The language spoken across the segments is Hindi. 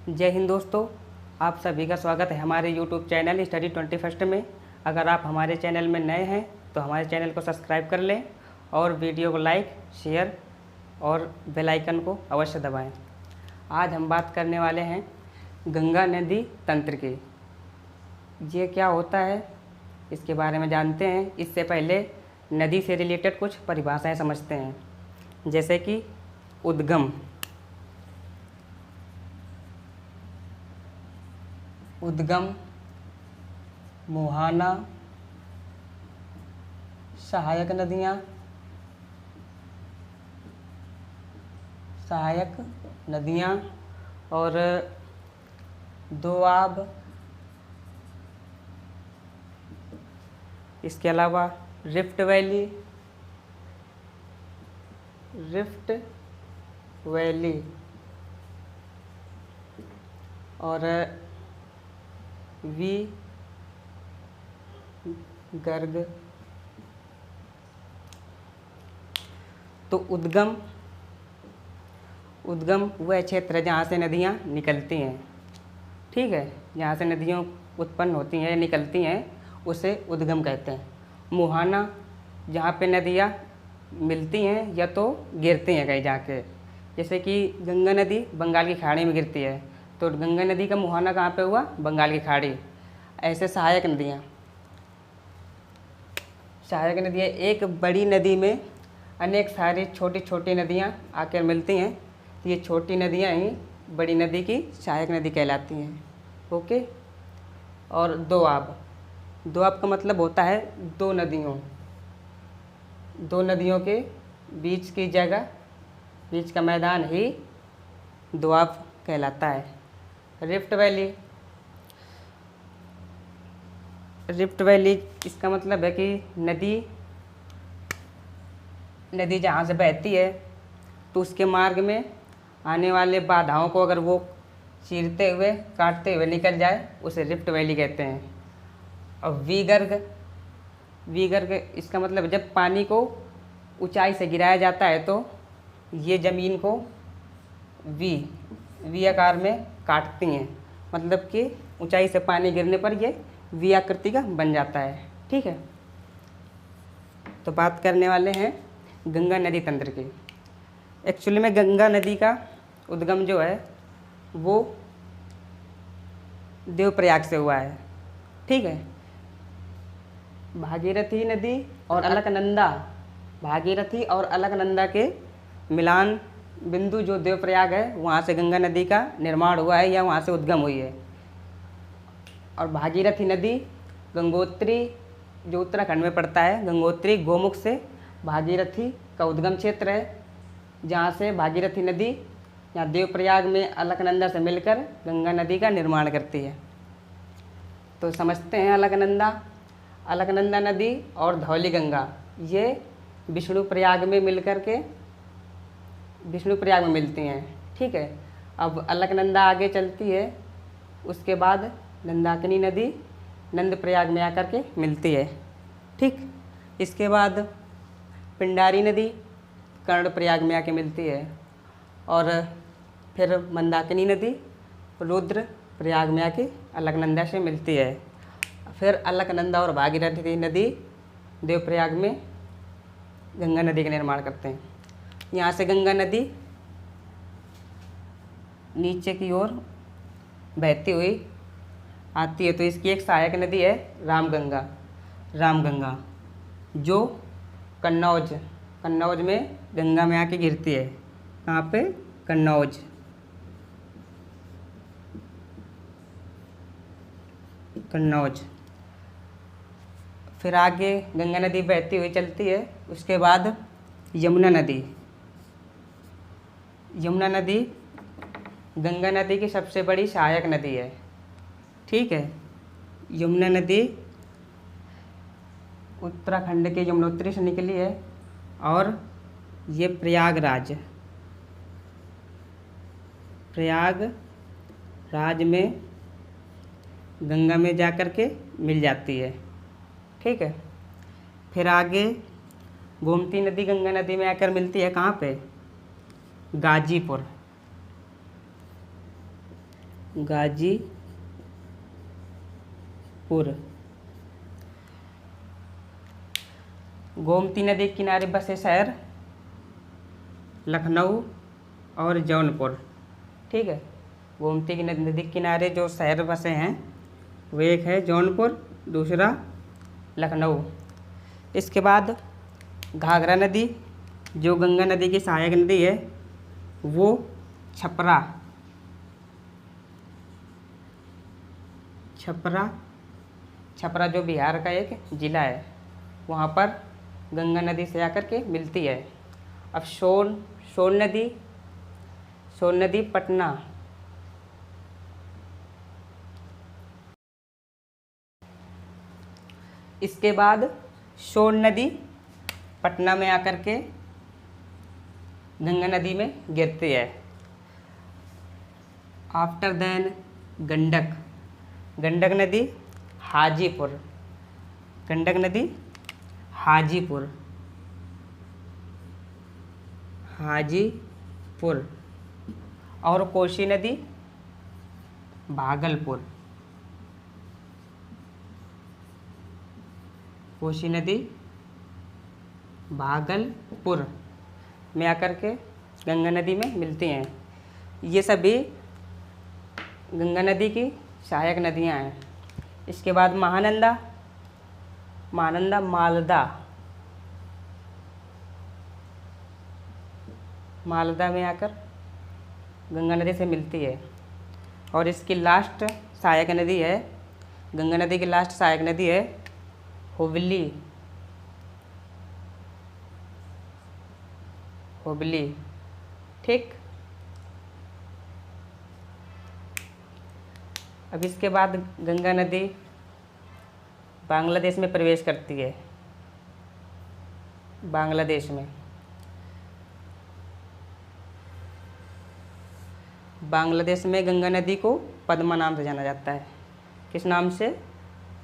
जय हिंद दोस्तों, आप सभी का स्वागत है हमारे YouTube चैनल स्टडी 21 में। अगर आप हमारे चैनल में नए हैं तो हमारे चैनल को सब्सक्राइब कर लें और वीडियो को लाइक, शेयर और बेल आइकन को अवश्य दबाएं। आज हम बात करने वाले हैं गंगा नदी तंत्र की। ये क्या होता है इसके बारे में जानते हैं। इससे पहले नदी से रिलेटेड कुछ परिभाषाएं समझते हैं, जैसे कि उद्गम। उद्गम, मुहाना, सहायक नदियाँ और दोआब। इसके अलावा रिफ्ट वैली और वी गर्ग। तो उद्गम वह क्षेत्र है जहाँ से नदियाँ निकलती हैं, ठीक है। जहाँ से नदियाँ उत्पन्न होती हैं, निकलती हैं, उसे उद्गम कहते हैं। मुहाना, जहाँ पे नदियाँ मिलती हैं या तो गिरती हैं कहीं जाके, जैसे कि गंगा नदी बंगाल की खाड़ी में गिरती है, तो गंगा नदी का मुहाना कहाँ पे हुआ? बंगाल की खाड़ी। ऐसे सहायक नदियाँ, एक बड़ी नदी में अनेक सारी छोटी छोटी नदियाँ आकर मिलती हैं। ये छोटी नदियाँ ही बड़ी नदी की सहायक नदी कहलाती हैं। ओके। और दोआब का मतलब होता है दो नदियों के बीच की जगह, बीच का मैदान ही दोआब कहलाता है। रिफ्ट वैली इसका मतलब है कि नदी जहाँ से बहती है तो उसके मार्ग में आने वाले बाधाओं को अगर वो चीरते हुए, काटते हुए निकल जाए, उसे रिफ्ट वैली कहते हैं। और वीगर्ग इसका मतलब जब पानी को ऊंचाई से गिराया जाता है तो ये ज़मीन को वी आकार में काटती हैं, मतलब कि ऊंचाई से पानी गिरने पर ये वी आकृति का बन जाता है, ठीक है। तो बात करने वाले हैं गंगा नदी तंत्र की। एक्चुअली में गंगा नदी का उद्गम जो है वो देवप्रयाग से हुआ है, ठीक है। भागीरथी और अलकनंदा के मिलान बिंदु जो देवप्रयाग है, वहाँ से गंगा नदी का निर्माण हुआ है या वहाँ से उद्गम हुई है। और भागीरथी नदी गंगोत्री जो उत्तराखंड में पड़ता है, गंगोत्री गोमुख से भागीरथी का उद्गम क्षेत्र है, जहाँ से भागीरथी नदी यहाँ देवप्रयाग में अलकनंदा से मिलकर गंगा नदी का निर्माण करती है। तो समझते हैं अलकनंदा नदी और धौली गंगा ये विष्णुप्रयाग में मिलती हैं, ठीक है। अब अलकनंदा आगे चलती है, उसके बाद नंदाकिनी नदी नंदप्रयाग में आकर के मिलती है, ठीक। इसके बाद पिंडारी नदी कर्णप्रयाग में आके मिलती है, और फिर मंदाकिनी नदी रुद्रप्रयाग में आके अलकनंदा से मिलती है। फिर अलकनंदा और भागीरथी नदी देवप्रयाग में गंगा नदी का निर्माण करते हैं। यहाँ से गंगा नदी नीचे की ओर बहती हुई आती है, तो इसकी एक सहायक नदी है रामगंगा, जो कन्नौज में गंगा में आके गिरती है। कहाँ पे? कन्नौज। फिर आगे गंगा नदी बहती हुई चलती है, उसके बाद यमुना नदी गंगा नदी की सबसे बड़ी सहायक नदी है, ठीक है। यमुना नदी उत्तराखंड के यमुनोत्री से निकली है और ये प्रयागराज में गंगा में जाकर के मिल जाती है, ठीक है। फिर आगे गोमती नदी गंगा नदी में आकर मिलती है, कहाँ पे? गाजीपुर। गाजीपुर। गोमती नदी के किनारे बसे शहर लखनऊ और जौनपुर। ठीक है, गोमती की नदी के किनारे जो शहर बसे हैं वो एक है जौनपुर, दूसरा लखनऊ। इसके बाद घाघरा नदी जो गंगा नदी की सहायक नदी है वो छपरा छपरा जो बिहार का एक ज़िला है वहाँ पर गंगा नदी से आकर के मिलती है। अब सोन नदी पटना। इसके बाद सोन नदी पटना में आकर के गंगा नदी में गिरती है। आफ्टर देन गंडक नदी हाजीपुर। और कोसी नदी भागलपुर। में आकर के गंगा नदी में मिलती हैं। ये सभी गंगा नदी की सहायक नदियां हैं। इसके बाद महानंदा मालदा में आकर गंगा नदी से मिलती है। और इसकी लास्ट सहायक नदी है, गंगा नदी की लास्ट सहायक नदी है हुबली। ठीक, अब इसके बाद गंगा नदी बांग्लादेश में प्रवेश करती है। बांग्लादेश में गंगा नदी को पद्मा नाम से जाना जाता है। किस नाम से?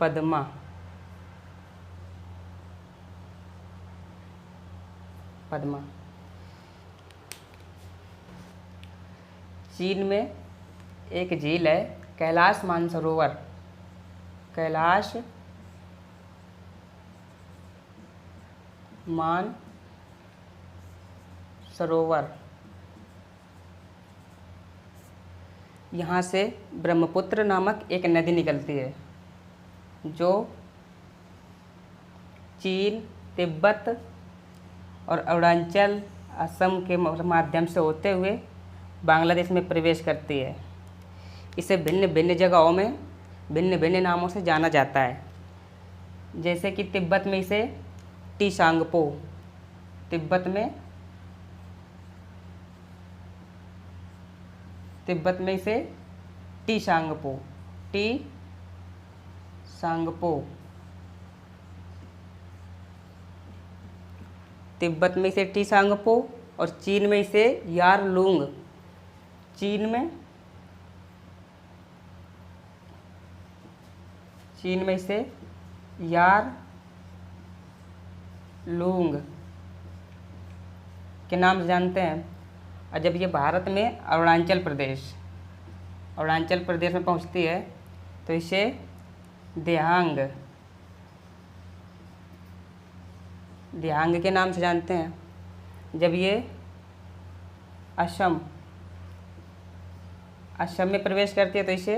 पद्मा। चीन में एक झील है कैलाश मानसरोवर। यहाँ से ब्रह्मपुत्र नामक एक नदी निकलती है जो चीन, तिब्बत और अरुणाचल, असम के माध्यम से होते हुए बांग्लादेश में प्रवेश करती है। इसे भिन्न भिन्न जगहों में भिन्न भिन्न नामों से जाना जाता है। जैसे कि तिब्बत में इसे टीसांगपो, तिब्बत में इसे टीसांगपो तिब्बत में इसे टीसांगपो और चीन में इसे यारलुंग। चीन में इसे यारलुंग के नाम से जानते हैं। और जब ये भारत में अरुणाचल प्रदेश में पहुंचती है तो इसे दिहांग के नाम से जानते हैं। जब ये असम में प्रवेश करती है तो इसे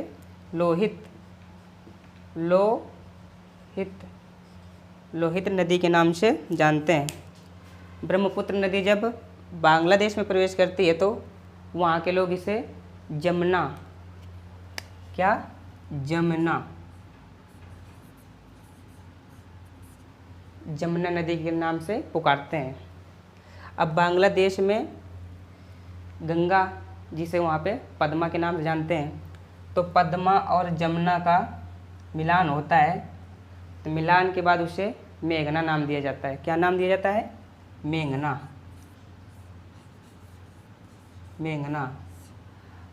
लोहित नदी के नाम से जानते हैं। ब्रह्मपुत्र नदी जब बांग्लादेश में प्रवेश करती है तो वहाँ के लोग इसे जमुना नदी के नाम से पुकारते हैं। अब बांग्लादेश में गंगा जिसे वहाँ पे पद्मा के नाम से जानते हैं, तो पद्मा और जमुना का मिलान होता है। तो मिलान के बाद उसे मेघना नाम दिया जाता है। क्या नाम दिया जाता है? मेघना।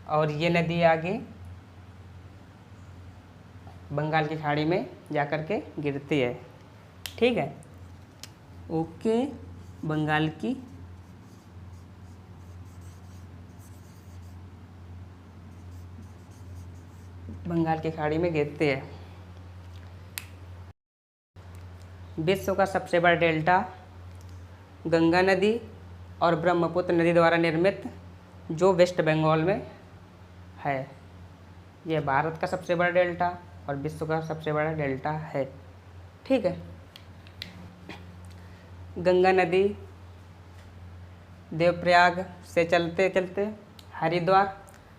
और ये नदी आगे बंगाल की खाड़ी में जाकर के गिरती है। ठीक है, ओके। बंगाल की बंगाल की खाड़ी में गिरती है। विश्व का सबसे बड़ा डेल्टा गंगा नदी और ब्रह्मपुत्र नदी द्वारा निर्मित, जो वेस्ट बंगाल में है। यह भारत का सबसे बड़ा डेल्टा और विश्व का सबसे बड़ा डेल्टा है। ठीक है। गंगा नदी देवप्रयाग से चलते चलते हरिद्वार,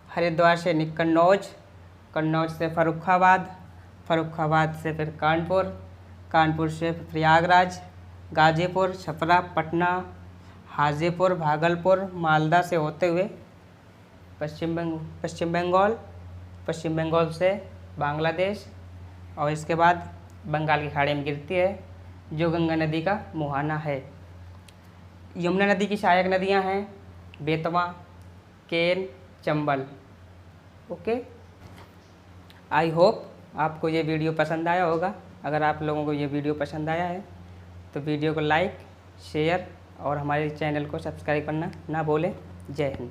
हरिद्वार से कन्नौज, कन्नौज से फर्रुखाबाद, फर्रुखाबाद से फिर कानपुर, कानपुर से प्रयागराज, गाजीपुर, छपरा, पटना, हाजीपुर, भागलपुर, मालदा से होते हुए पश्चिम बंगाल, पश्चिम बंगाल से बांग्लादेश और इसके बाद बंगाल की खाड़ी में गिरती है, जो गंगा नदी का मुहाना है। यमुना नदी की सहायक नदियां हैं बेतवा, केन, चंबल। ओके, आई होप आपको ये वीडियो पसंद आया होगा। अगर आप लोगों को ये वीडियो पसंद आया है तो वीडियो को लाइक, शेयर और हमारे चैनल को सब्सक्राइब करना ना भूलें। जय हिंद।